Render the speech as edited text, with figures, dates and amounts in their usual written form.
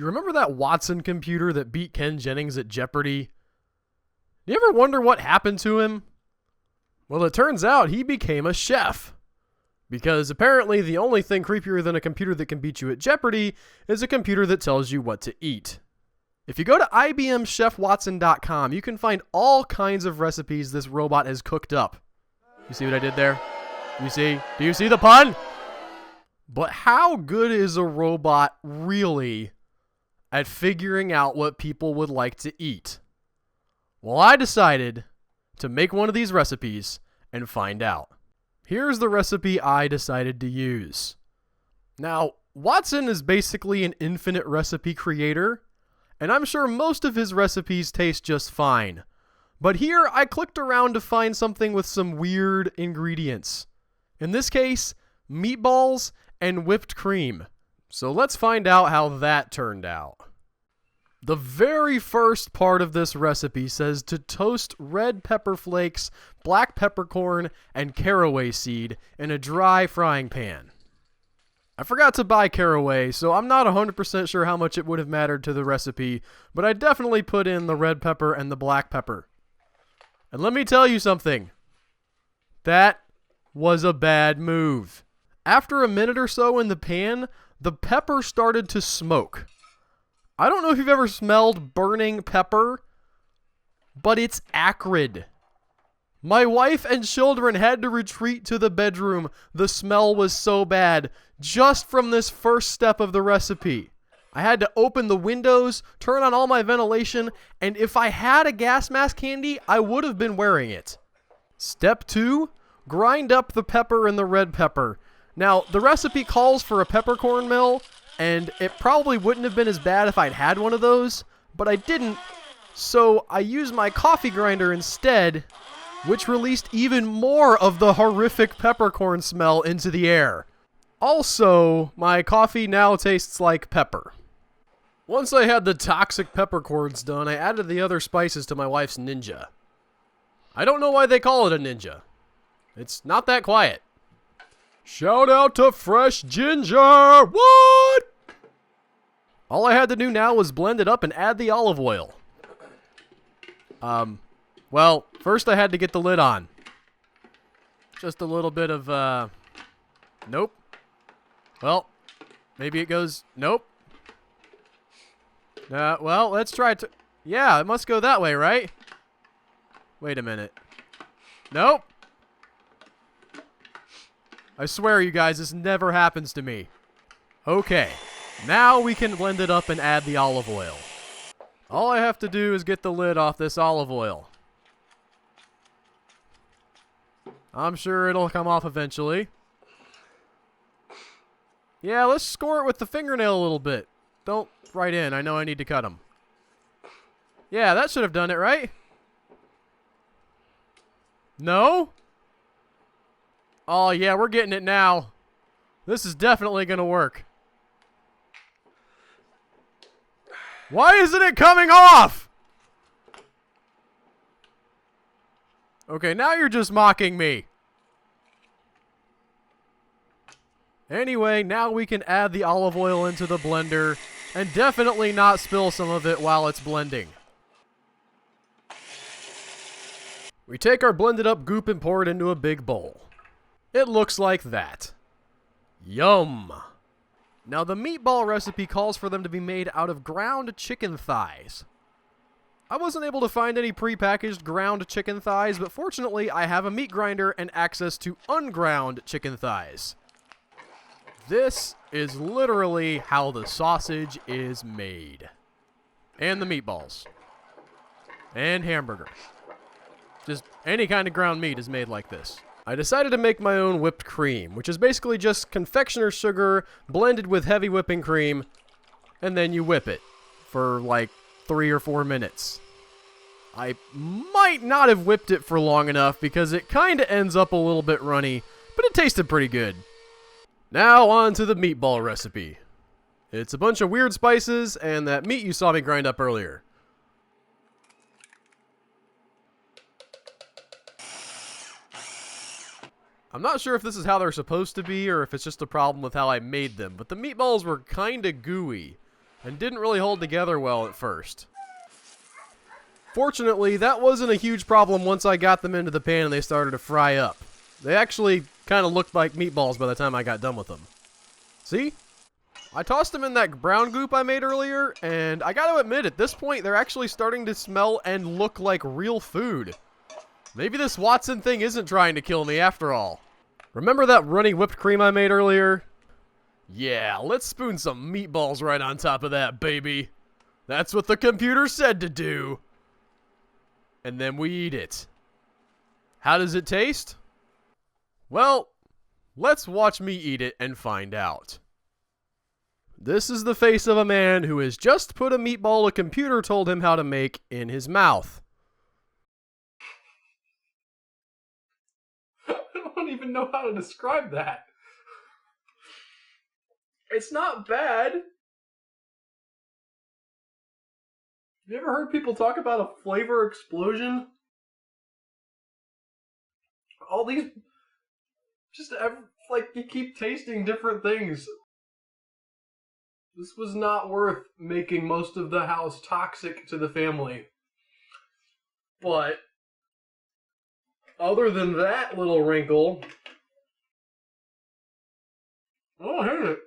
You remember that Watson computer that beat Ken Jennings at Jeopardy? Do you ever wonder what happened to him? Well, it turns out he became a chef. Because apparently the only thing creepier than a computer that can beat you at Jeopardy is a computer that tells you what to eat. If you go to IBMChefWatson.com, you can find all kinds of recipes this robot has cooked up. You see what I did there? You see? Do you see the pun? But how good is a robot really at figuring out what people would like to eat? Well, I decided to make one of these recipes and find out. Here's the recipe I decided to use. Now, Watson is basically an infinite recipe creator, and I'm sure most of his recipes taste just fine. But here, I clicked around to find something with some weird ingredients. In this case, meatballs and whipped cream. So let's find out how that turned out. The very first part of this recipe says to toast red pepper flakes, black peppercorn, and caraway seed in a dry frying pan. I forgot to buy caraway, so I'm not 100% sure how much it would have mattered to the recipe, but I definitely put in the red pepper and the black pepper. And let me tell you something. That was a bad move. After a minute or so in the pan, the pepper started to smoke. I don't know if you've ever smelled burning pepper, but it's acrid. My wife and children had to retreat to the bedroom. The smell was so bad, just from this first step of the recipe. I had to open the windows, turn on all my ventilation, and if I had a gas mask handy, I would have been wearing it. Step 2, grind up the pepper and the red pepper. Now, the recipe calls for a peppercorn mill, and it probably wouldn't have been as bad if I'd had one of those, but I didn't, so I used my coffee grinder instead, which released even more of the horrific peppercorn smell into the air. Also, my coffee now tastes like pepper. Once I had the toxic peppercorns done, I added the other spices to my wife's Ninja. I don't know why they call it a Ninja. It's not that quiet. Shout out to Fresh Ginger! What? All I had to do now was blend it up and add the olive oil. Well, first I had to get the lid on. Just a little bit of, nope. Well, maybe it goes, nope. Well, let's try it. Yeah, it must go that way, right? Wait a minute. Nope. I swear, you guys, this never happens to me. Okay, now we can blend it up and add the olive oil. All I have to do is get the lid off this olive oil. I'm sure it'll come off eventually. Yeah, let's score it with the fingernail a little bit. Don't right in. I know I need to cut them. Yeah, that should have done it, right? No? Oh, yeah, we're getting it now. This is definitely going to work. Why isn't it coming off? Okay, now you're just mocking me. Anyway, now we can add the olive oil into the blender and definitely not spill some of it while it's blending. We take our blended up goop and pour it into a big bowl. It looks like that. Yum! Now the meatball recipe calls for them to be made out of ground chicken thighs. I wasn't able to find any pre-packaged ground chicken thighs, but fortunately I have a meat grinder and access to unground chicken thighs. This is literally how the sausage is made. And the meatballs. And hamburger. Just any kind of ground meat is made like this. I decided to make my own whipped cream, which is basically just confectioner's sugar blended with heavy whipping cream, and then you whip it for like 3 or 4 minutes. I might not have whipped it for long enough because it kind of ends up a little bit runny, but it tasted pretty good. Now on to the meatball recipe. It's a bunch of weird spices and that meat you saw me grind up earlier. I'm not sure if this is how they're supposed to be or if it's just a problem with how I made them, but the meatballs were kinda gooey. and didn't really hold together well at first. Fortunately, that wasn't a huge problem once I got them into the pan and they started to fry up. They actually kind of looked like meatballs by the time I got done with them. See? I tossed them in that brown goop I made earlier, and I gotta admit, at this point, they're actually starting to smell and look like real food. Maybe this Watson thing isn't trying to kill me after all. Remember that runny whipped cream I made earlier? Yeah, let's spoon some meatballs right on top of that, baby. That's what the computer said to do. And then we eat it. How does it taste? Well, let's watch me eat it and find out. This is the face of a man who has just put a meatball a computer told him how to make in his mouth. I don't even know how to describe that. It's not bad. Have you ever heard people talk about a flavor explosion? All these, like, you keep tasting different things. This was not worth making most of the house toxic to the family. But, other than that little wrinkle, I don't hate it.